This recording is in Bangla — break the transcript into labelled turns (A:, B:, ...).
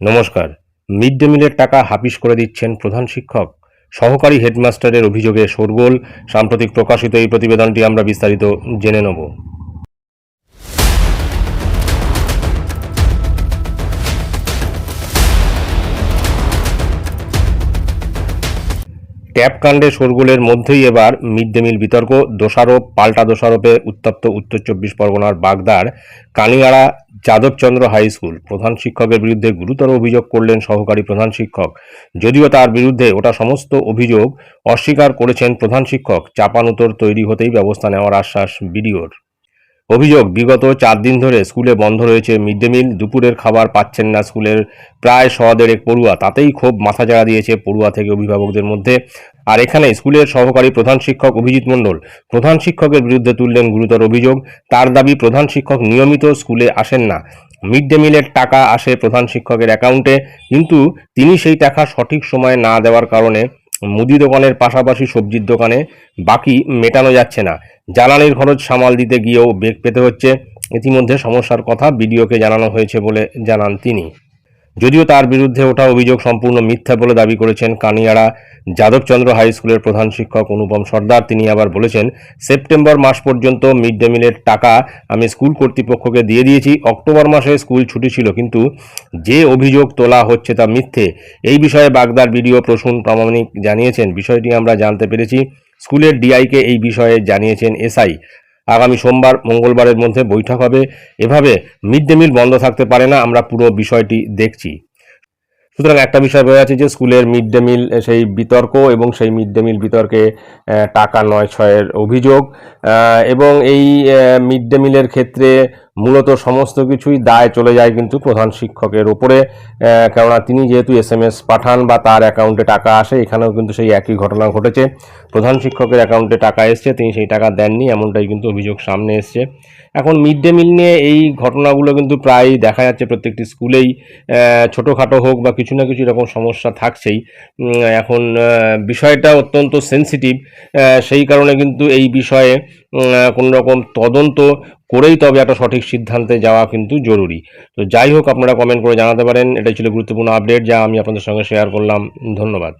A: নমস্কার। মিড ডে মিলের টাকা হাফিস করে দিচ্ছেন প্রধান শিক্ষক, সহকারী হেডমাস্টারের অভিযোগে শোরগোল। সাম্প্রতিক প্রকাশিত এই প্রতিবেদনটি আমরা বিস্তারিত জেনে নেব। ট্যাব কাণ্ডে শোরগোলের মধ্যেই এবার মিড ডে মিল বিতর্ক। দোষারোপ পাল্টা দোষারোপে উত্তপ্ত উত্তর চব্বিশ পরগনার বাগদার কানিয়াড়া যাদবচন্দ্র হাই স্কুল। প্রধান শিক্ষকের বিরুদ্ধে গুরুতর অভিযোগ করলেন সহকারী প্রধান শিক্ষক। যদিও তার বিরুদ্ধে ওটা সমস্ত অভিযোগ অস্বীকার করেছেন প্রধান শিক্ষক। চাপানুতোর তৈরি হতেই ব্যবস্থা নেওয়ার আশ্বাস বিডিওর। অভিযোগ, বিগত 4 দিন ধরে স্কুলে বন্ধ রয়েছে মিড ডে মিল। দুপুরের খাবার পাচ্ছেন না স্কুলের প্রায় 1.5 পড়ুয়া। তাতেই ক্ষোভ মাথাচাড়া দিয়েছে পড়ুয়া থেকে অভিভাবকদের মধ্যে। আর এখানে স্কুলের সহকারী প্রধান শিক্ষক অভিজিৎ মণ্ডল প্রধান শিক্ষকের বিরুদ্ধে তুললেন গুরুতর অভিযোগ। তার দাবি, প্রধান শিক্ষক নিয়মিত স্কুলে আসেন না। মিড ডে মিলের টাকা আসে প্রধান শিক্ষকের অ্যাকাউন্টে, কিন্তু তিনি সেই টাকা সঠিক সময়ে না দেওয়ার কারণে মুদি দোকানের পাশাপাশি সবজির দোকানে বাকি মেটানো যাচ্ছে না। জ্বালানির খরচ সামাল দিতে গিয়েও বেগ পেতে হচ্ছে। ইতিমধ্যে সমস্যার কথা বিডিওকে জানানো হয়েছে বলে জানান তিনি। যদিও তার বিরুদ্ধে ওঠা অভিযোগ সম্পূর্ণ মিথ্যা বলে দাবি করেছেন কানিয়াড়া যাদবচন্দ্র হাই স্কুলের প্রধান শিক্ষক অনুপম সর্দার। তিনি আবার বলেছেন, সেপ্টেম্বর মাস পর্যন্ত মিড ডে মিলের টাকা আমি স্কুল কর্তৃপক্ষকে দিয়ে দিয়েছি। অক্টোবর মাসে স্কুল ছুটি ছিল, কিন্তু যে অভিযোগ তোলা হচ্ছে তা মিথ্যে। এই বিষয়ে বাগদার বিডিও প্রসূন প্রামাণিক জানিয়েছেন, বিষয়টি আমরা জানতে পেরেছি। স্কুলের ডিআইকে এই বিষয়ে জানিয়েছেন এসআই। আগামী সোমবার মঙ্গলবারের মধ্যে বৈঠক হবে। এভাবে মিড ডে মিল বন্ধ থাকতে পারে না, আমরা পুরো বিষয়টি দেখছি। সুতরাং একটা বিষয় বোঝা যাচ্ছে যে স্কুলের মিড ডে মিল সেই বিতর্ক এবং সেই মিড ডে মিল বিতর্কে টাকা নয় ছয়ের অভিযোগ, এবং এই মিড ডে মিলের ক্ষেত্রে মূলত সমস্ত কিছুই দায় চলে যায় কিন্তু প্রধান শিক্ষকের ওপরে। কেননা তিনি যেহেতু SMS পাঠান বা তার অ্যাকাউন্টে টাকা আসে, এখানেও কিন্তু সেই একই ঘটনা ঘটেছে। প্রধান শিক্ষকের অ্যাকাউন্টে টাকা এসছে, তিনি সেই টাকা দেননি, এমনটাই কিন্তু অভিযোগ সামনে এসছে। এখন মিড ডে মিল নিয়ে এই ঘটনাগুলো কিন্তু প্রায় দেখা যাচ্ছে প্রত্যেকটি স্কুলেই, ছোটোখাটো হোক বা কিছু না কিছু এরকম সমস্যা থাকছেই। এখন বিষয়টা অত্যন্ত সেন্সিটিভ, সেই কারণে কিন্তু এই বিষয়ে কোনো রকম তদন্ত করেই তবে একটা সঠিক সিদ্ধান্তে যাওয়া কিন্তু জরুরি। তো যাই হোক, আপনারা কমেন্ট করে জানাতে পারেন। এটাই ছিল গুরুত্বপূর্ণ আপডেট যা আমি আপনাদের সঙ্গে শেয়ার করলাম। ধন্যবাদ।